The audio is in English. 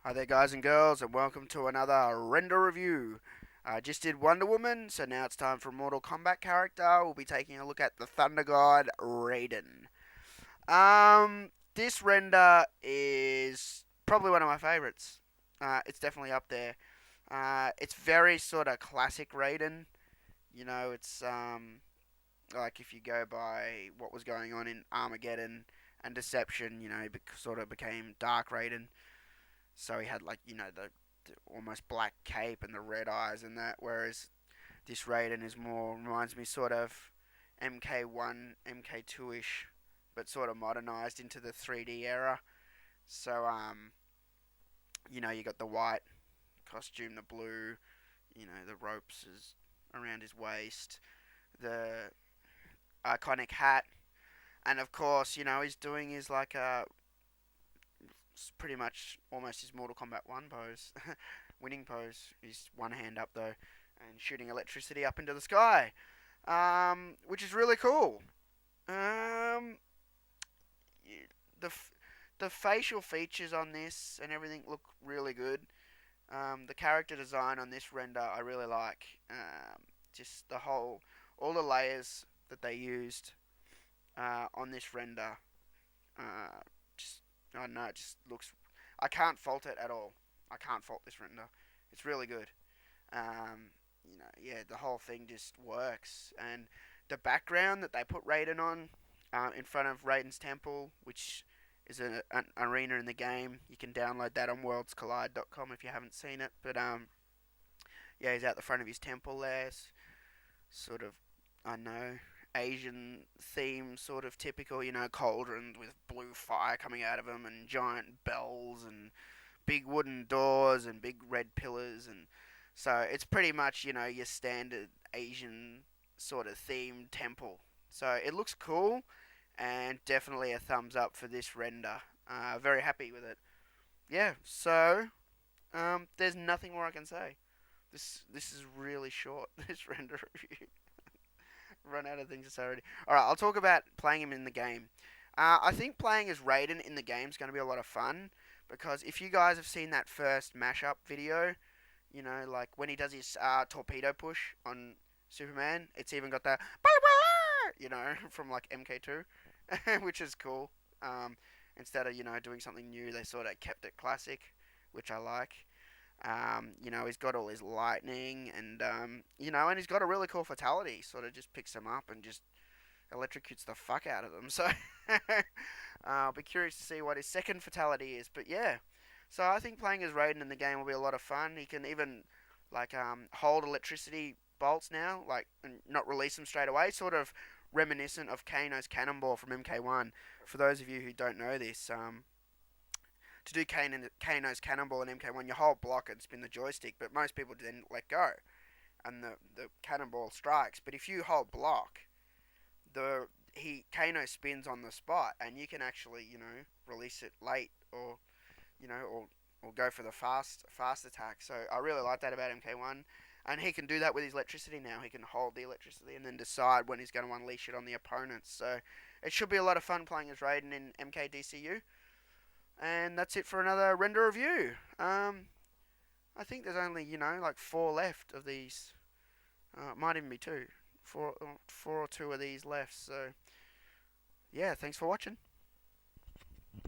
Hi there, guys and girls, and welcome to another render review. I just did Wonder Woman, so now it's time for a Mortal Kombat character. We'll be taking a look at the Thunder God Raiden. This render is probably one of my favorites. It's definitely up there. It's very sort of classic Raiden. It's like if you go by what was going on in Armageddon and Deception, it sort of became Dark Raiden. So he had like the almost black cape and the red eyes and that. Whereas this Raiden is more reminds me sort of MK1, MK2 ish, but sort of modernized into the 3D era. So you got the white costume, the blue, the ropes is around his waist, the iconic hat, and of course he's doing his like pretty much almost his Mortal Kombat 1 pose, winning pose. He's one hand up though, and shooting electricity up into the sky, which is really cool. Um, the the facial features on this and everything look really good. The character design on this render I really like. Just all the layers that they used on this render. Uh, just I don't know, it just looks. I can't fault it at all. I can't fault this render. It's really good. Yeah, the whole thing just works, and the background that they put Raiden on, in front of Raiden's temple, which is an arena in the game. You can download that on worldscollide.com if you haven't seen it. But yeah, he's out the front of his temple there, sort of, I know, Asian theme, sort of typical, cauldron with blue fire coming out of them, and giant bells, and big wooden doors, and big red pillars, and so it's pretty much, your standard Asian sort of themed temple. So it looks cool, and definitely a thumbs up for this render. Very happy with it. Yeah, so there's nothing more I can say. This is really short. This render review. Run out of things to say already. All right, I'll talk about playing him in the game. I think playing as Raiden in the game is going to be a lot of fun because if you guys have seen that first mashup video, like when he does his torpedo push on Superman, it's even got the from like MK2, which is cool. Instead of doing something new, they sort of kept it classic, which I like. He's got all his lightning and he's got a really cool fatality. Sort of just picks them up and just electrocutes the fuck out of them. So I'll be curious to see what his second fatality is. But yeah, so I think playing as Raiden in the game will be a lot of fun. He can even like hold electricity bolts now, like and not release them straight away. Sort of reminiscent of Kano's cannonball from MK1. For those of you who don't know this, to do Kano's cannonball in MK1, you hold block and spin the joystick, but most people then let go, and the cannonball strikes. But if you hold block, the he Kano spins on the spot, and you can actually release it late, or or go for the fast attack. So I really like that about MK1. And he can do that with his electricity now. He can hold the electricity and then decide when he's going to unleash it on the opponents. So it should be a lot of fun playing as Raiden in MK DCU. And that's it for another render review. I think there's only like four left of these. It might even be two, four or two of these left. So yeah, thanks for watching.